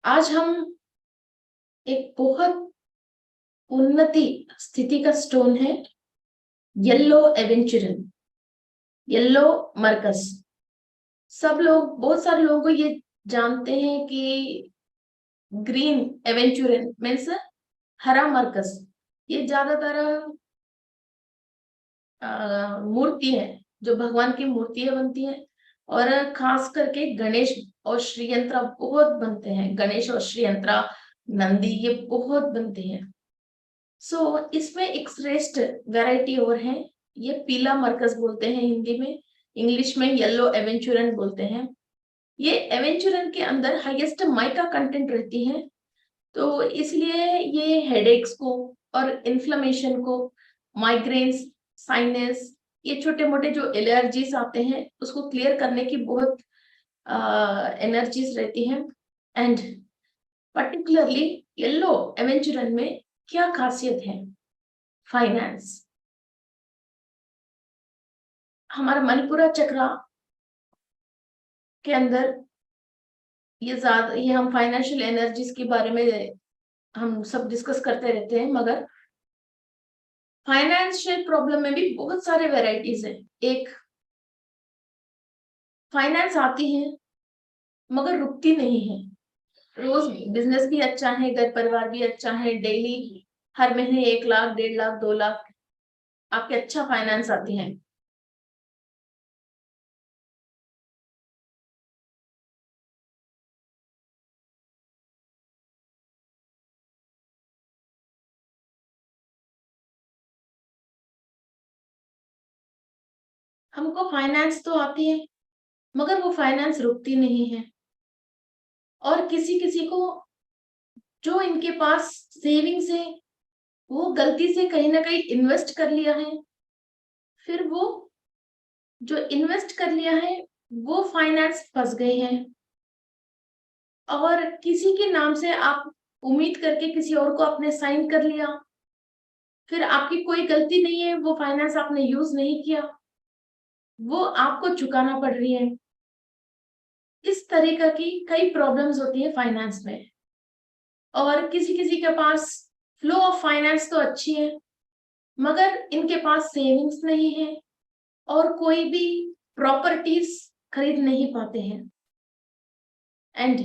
आज हम एक बहुत उन्नति स्थिति का स्टोन है, येलो एवेंचुरन, येलो मरकस। सब लोग, बहुत सारे लोगों को ये जानते हैं कि ग्रीन एवेंचुरन मीन्स हरा मरकस। ये ज्यादातर मूर्ति है, जो भगवान की मूर्तियां बनती हैं, और खास करके गणेश और श्री यंत्रा बहुत बनते हैं। गणेश और श्री यंत्रा, नंदी, ये बहुत बनते हैं। इसमें एक श्रेष्ठ वैरायटी और है, ये पीला मरकस बोलते हैं हिंदी में, इंग्लिश में येलो एवेंचुरन बोलते हैं। ये एवेंचुरन के अंदर हाईएस्ट माइका कंटेंट रहती है, तो इसलिए ये हेडेक्स को और इन्फ्लेमेशन को, माइग्रेन्स, साइनस, ये छोटे मोटे जो एलर्जीज आते हैं उसको क्लियर करने की बहुत एनर्जीज रहती हैं। एंड पर्टिकुलरली येलो एवेंचुरन में क्या खासियत है? फाइनेंस। हमारा मणिपुरा चक्रा के अंदर ये हम फाइनेंशियल एनर्जीज के बारे में हम सब डिस्कस करते रहते हैं, मगर फाइनेंशियल प्रॉब्लम में भी बहुत सारे वेराइटीज हैं। एक, फाइनेंस आती है मगर रुकती नहीं है। रोज बिजनेस भी अच्छा है, घर परिवार भी अच्छा है, डेली हर महीने 1 लाख, 1.5 लाख, 2 लाख आपके अच्छा फाइनेंस आती है। हमको फाइनेंस तो आती है मगर वो फाइनेंस रुकती नहीं है। और किसी किसी को, जो इनके पास सेविंग्स है, वो गलती से कहीं ना कहीं इन्वेस्ट कर लिया है, फिर वो जो इन्वेस्ट कर लिया है वो फाइनेंस फंस गए हैं। और किसी के नाम से आप उम्मीद करके किसी और को आपने साइन कर लिया, फिर आपकी कोई गलती नहीं है, वो फाइनेंस आपने यूज नहीं किया, वो आपको चुकाना पड़ रही है। इस तरीके की कई प्रॉब्लम्स होती है फाइनेंस में। और किसी किसी के पास फ्लो ऑफ फाइनेंस तो अच्छी है, मगर इनके पास सेविंग्स नहीं है और कोई भी प्रॉपर्टीज खरीद नहीं पाते हैं। एंड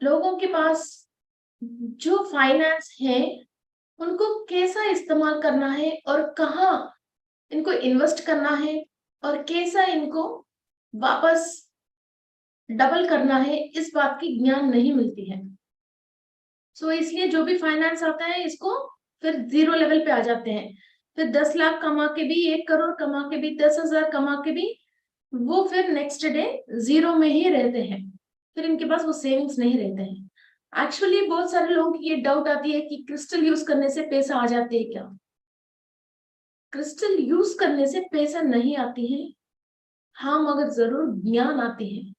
लोगों के पास जो फाइनेंस है, उनको कैसा इस्तेमाल करना है और कहाँ इनको इन्वेस्ट करना है और कैसा इनको वापस डबल करना है, इस बात की ज्ञान नहीं मिलती है। इसलिए जो भी फाइनेंस आता है, इसको फिर जीरो लेवल पे आ जाते हैं। फिर 10 लाख कमा के भी, 1 करोड़ कमा के भी, 10,000 कमा के भी, वो फिर नेक्स्ट डे जीरो में ही रहते हैं। फिर इनके पास वो सेविंग्स नहीं रहते हैं। एक्चुअली बहुत सारे लोगों की ये डाउट आती है कि क्रिस्टल यूज करने से पैसा आ जाते हैं क्या? क्रिस्टल यूज करने से पैसा नहीं आती है, हाँ, मगर जरूर ज्ञान आती है।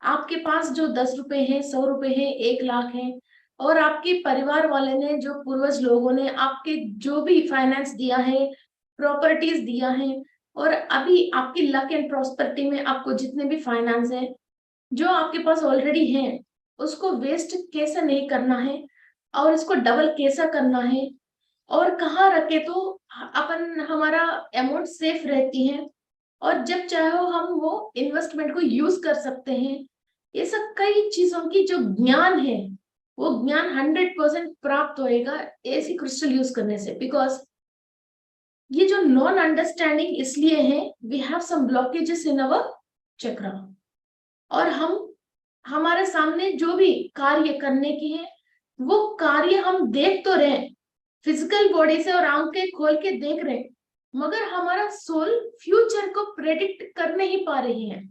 आपके पास जो 10 रुपए हैं, 100 रुपए हैं, 1 लाख है, और आपके परिवार वाले ने, जो पूर्वज लोगों ने आपके जो भी फाइनेंस दिया है, प्रॉपर्टीज दिया है, और अभी आपकी लक एंड प्रॉस्पेरिटी में आपको जितने भी फाइनेंस है जो आपके पास ऑलरेडी है, उसको वेस्ट कैसे नहीं करना है और इसको डबल कैसा करना है, और कहाँ रखे तो अपन हमारा अमाउंट सेफ रहती है, और जब चाहो हम वो इन्वेस्टमेंट को यूज कर सकते हैं। ये सब कई चीजों की जो ज्ञान है, वो ज्ञान 100% प्राप्त होएगा ऐसी क्रिस्टल यूज करने से। बिकॉज ये जो नॉन अंडरस्टैंडिंग इसलिए है, we have some blockages in our chakra, और हम, हमारे सामने जो भी कार्य करने की है, वो कार्य हम देख तो रहे, फिजिकल बॉडी से और आंखें खोल के देख रहे, मगर हमारा सोल फ्यूचर को प्रेडिक्ट कर नहीं पा रही है।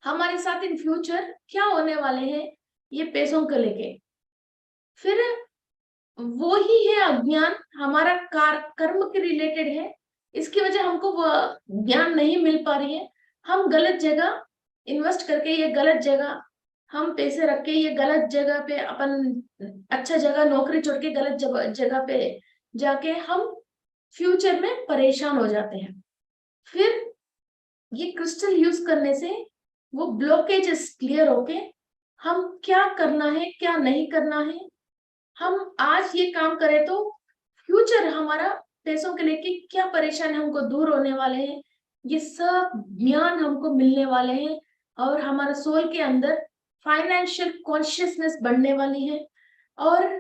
हमारे साथ इन फ्यूचर क्या होने वाले हैं, ये पैसों को लेके, फिर वो ही है अज्ञान, हमारा कर्म के रिलेटेड है। इसकी वजह हमको वो ज्ञान नहीं मिल पा रही है। हम गलत जगह इन्वेस्ट करके, ये गलत जगह हम पैसे रख के, ये गलत जगह पे अपन, अच्छा जगह नौकरी छोड़ के गलत जगह पे जाके हम फ्यूचर में परेशान हो जाते हैं। फिर ये क्रिस्टल यूज करने से वो ब्लॉकेजेस क्लियर होके हम क्या करना है क्या नहीं करना है, हम आज ये काम करें तो फ्यूचर हमारा पैसों के लेके क्या परेशान हमको दूर होने वाले हैं, ये सब ज्ञान हमको मिलने वाले हैं और हमारा सोल के अंदर फाइनेंशियल कॉन्शियसनेस बढ़ने वाली है और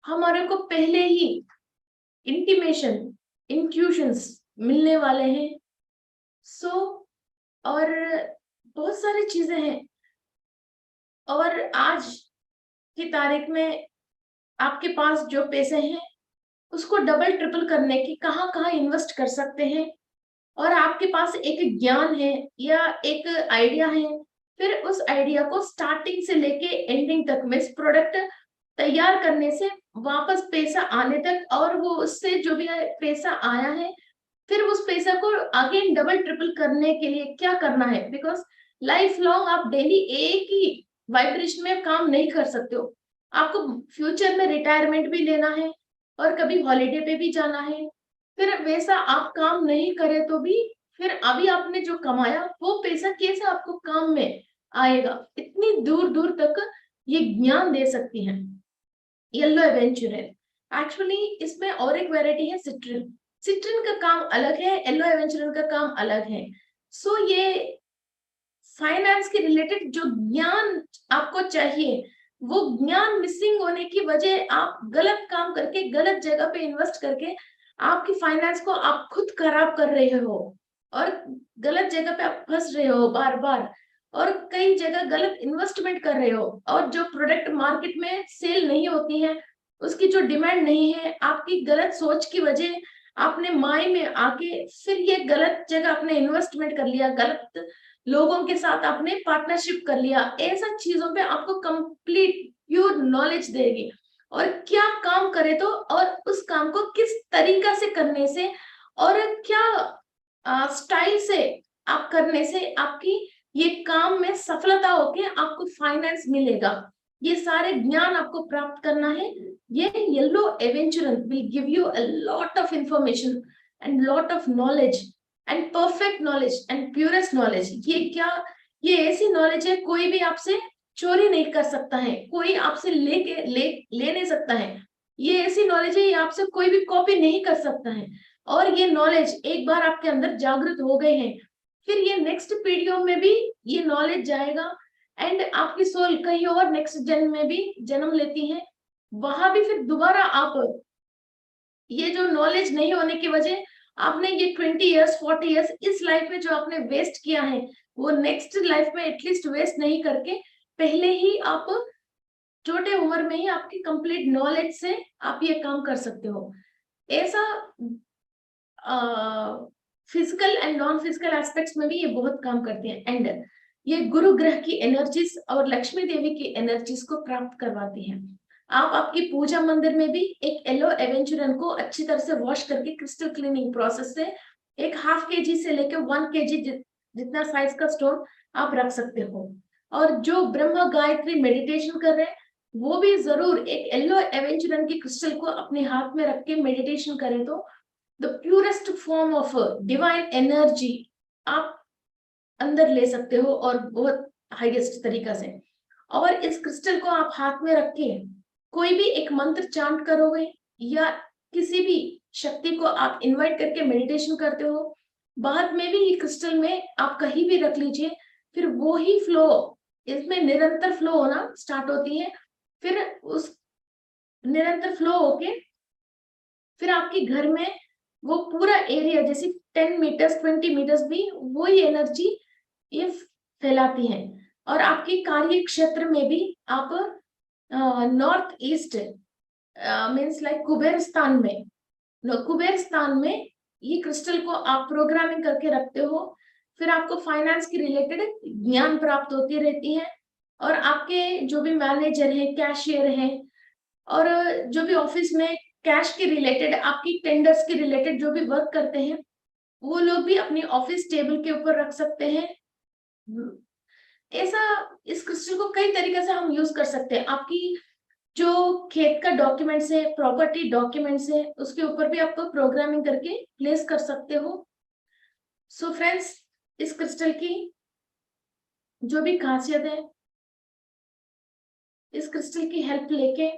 हमारे को पहले ही इंटीमेशन इंट्यूशंस मिलने वाले हैं। सो और बहुत सारी चीजें हैं और आज की तारीख में आपके पास जो पैसे हैं उसको डबल ट्रिपल करने की कहाँ कहाँ इन्वेस्ट कर सकते हैं और आपके पास एक ज्ञान है या एक आइडिया है, फिर उस आइडिया को स्टार्टिंग से लेके एंडिंग तक में प्रोडक्ट तैयार करने से वापस पैसा आने तक और वो उससे जो भी पैसा आया है फिर उस पैसा को अगेन डबल ट्रिपल करने के लिए क्या करना है, बिकॉज लाइफ लॉन्ग आप डेली एक ही वाइब्रेशन में काम नहीं कर सकते हो, आपको फ्यूचर में रिटायरमेंट भी लेना है और कभी हॉलीडे पे भी जाना है, फिर वैसा आप काम नहीं करे तो भी फिर अभी आपने जो कमाया वो पैसा कैसे आपको काम में आएगा, इतनी दूर दूर तक ये ज्ञान दे सकती है येलो एवेंचुरन। एक्चुअली इसमें और एक वेराइटी है सिट्रिन, सिट्रिन का काम अलग है, येलो एवेंचुरन का काम अलग है। सो ये फाइनेंस के रिलेटेड जो ज्ञान आपको चाहिए वो ज्ञान मिसिंग होने की वजह आप गलत काम करके गलत जगह पे इन्वेस्ट करके आपकी फाइनेंस को आप खुद खराब कर रहे हो और गलत जगह पे आप फंस रहे हो बार बार और कई जगह गलत इन्वेस्टमेंट कर रहे हो और जो प्रोडक्ट मार्केट में सेल नहीं होती है उसकी जो डिमांड नहीं है, आपकी गलत सोच की वजह आपने माई में आके फिर ये गलत जगह आपने इन्वेस्टमेंट कर लिया, गलत लोगों के साथ आपने पार्टनरशिप कर लिया, ऐसा चीजों पे आपको कंप्लीट प्योर नॉलेज देगी और क्या काम करे तो और उस काम को किस तरीका से करने से और क्या स्टाइल से आप करने से आपकी ये काम में सफलता होके आपको फाइनेंस मिलेगा, ये सारे ज्ञान आपको प्राप्त करना है। ये yellow aventurine will give you a lot of information and lot of knowledge and perfect knowledge and purest knowledge. ये क्या, ये ऐसी नॉलेज है कोई भी आपसे चोरी नहीं कर सकता है, कोई आपसे ले नहीं सकता है, ये ऐसी नॉलेज है ये आपसे कोई भी कॉपी नहीं कर सकता है और ये नॉलेज एक बार आपके अंदर जागृत हो गए हैं फिर ये नेक्स्ट पीढ़ियों में भी ये नॉलेज जाएगा एंड आपकी सोल कहीं और नेक्स्ट जन्म में भी जन्म लेती है, वहां भी फिर दोबारा आप ये जो नॉलेज नहीं होने की वजह आपने ये 20 इयर्स 40 इयर्स इस लाइफ में जो आपने वेस्ट किया है वो नेक्स्ट लाइफ में एटलीस्ट वेस्ट नहीं करके पहले ही आप छोटे उम्र में ही आपकी कंप्लीट नॉलेज से आप ये काम कर सकते हो। ऐसा physical and non physical aspects में भी ये बहुत काम करती है एंड ये गुरु ग्रह की एनर्जीज और लक्ष्मी देवी की एनर्जीज को प्राप्त करवाती है। आप आपकी पूजा मंदिर में भी एक येलो एवेंचुरन को अच्छी तरह से वॉश करके क्रिस्टल क्लीनिंग प्रोसेस से एक ½ kg से लेकर 1 kg जितना साइज का स्टोन आप रख सकते हो और जो ब्रह्म गायत्री मेडिटेशन कर रहे हैं वो भी जरूर एक येलो एवेंचुरन की क्रिस्टल को अपने हाथ में रख के मेडिटेशन करें तो the purest form of divine energy आप अंदर ले सकते हो और बहुत हाईएस्ट तरीका से। और इस क्रिस्टल को आप हाथ में रख के कोई भी एक मंत्र चांट करोगे या किसी भी शक्ति को आप इनवाइट करके मेडिटेशन करते हो, बाद में भी ये क्रिस्टल में आप कहीं भी रख लीजिए फिर वो ही फ्लो इसमें निरंतर फ्लो होना स्टार्ट होती है, फिर उस निरंतर फ्लो होके फिर आपके घर में वो पूरा एरिया जैसे 10 मीटर्स 20 मीटर्स भी वही एनर्जी ये फैलाती है और आपके कार्य क्षेत्र में भी आप north east means like Kuber स्थान में ये क्रिस्टल को आप प्रोग्रामिंग करके रखते हो, फिर आपको फाइनेंस की रिलेटेड ज्ञान प्राप्त होती रहती है और आपके जो भी मैनेजर है कैशियर है और जो भी ऑफिस में कैश के रिलेटेड आपकी टेंडर्स के रिलेटेड जो भी वर्क करते हैं वो लोग भी अपनी ऑफिस टेबल के ऊपर रख सकते हैं। ऐसा इस क्रिस्टल को कई तरीके से हम यूज कर सकते हैं, आपकी जो खेत का डॉक्यूमेंट्स है प्रॉपर्टी डॉक्यूमेंट्स है उसके ऊपर भी आपको प्रोग्रामिंग करके प्लेस कर सकते हो। सो फ्रेंड्स इस क्रिस्टल की जो भी खासियत है, इस क्रिस्टल की हेल्प लेके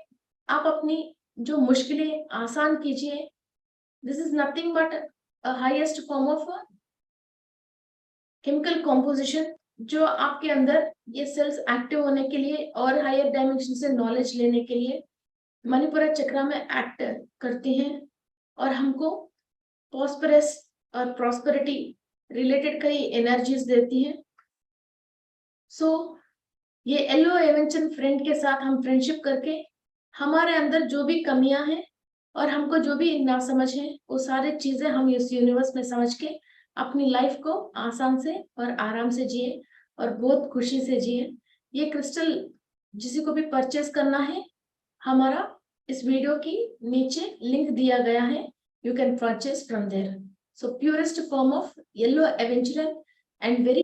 आप अपनी जो मुश्किलें आसान कीजिए। This is nothing but highest form of chemical composition, जो आपके अंदर ये सेल्स एक्टिव होने के लिए और हायर डायमेंशन से नॉलेज लेने के लिए मणिपुरा चक्र में एक्ट करती हैं और हमको प्रॉस्पेरस और प्रॉस्पेरिटी रिलेटेड कई एनर्जीज देती हैं। सो ये येलो एवेंचर फ्रेंड के साथ हम फ्रेंडशिप करके हमारे अंदर जो भी कमियां हैं और हमको जो भी नासमझ है, वो सारी चीजें हम इस यूनिवर्स में समझ के अपनी लाइफ को आसान से और आराम से जिए और बहुत खुशी से जिए। ये क्रिस्टल जिसी को भी परचेज करना है, हमारा इस वीडियो की नीचे लिंक दिया गया है, you can purchase from there. So purest form of yellow aventurine and very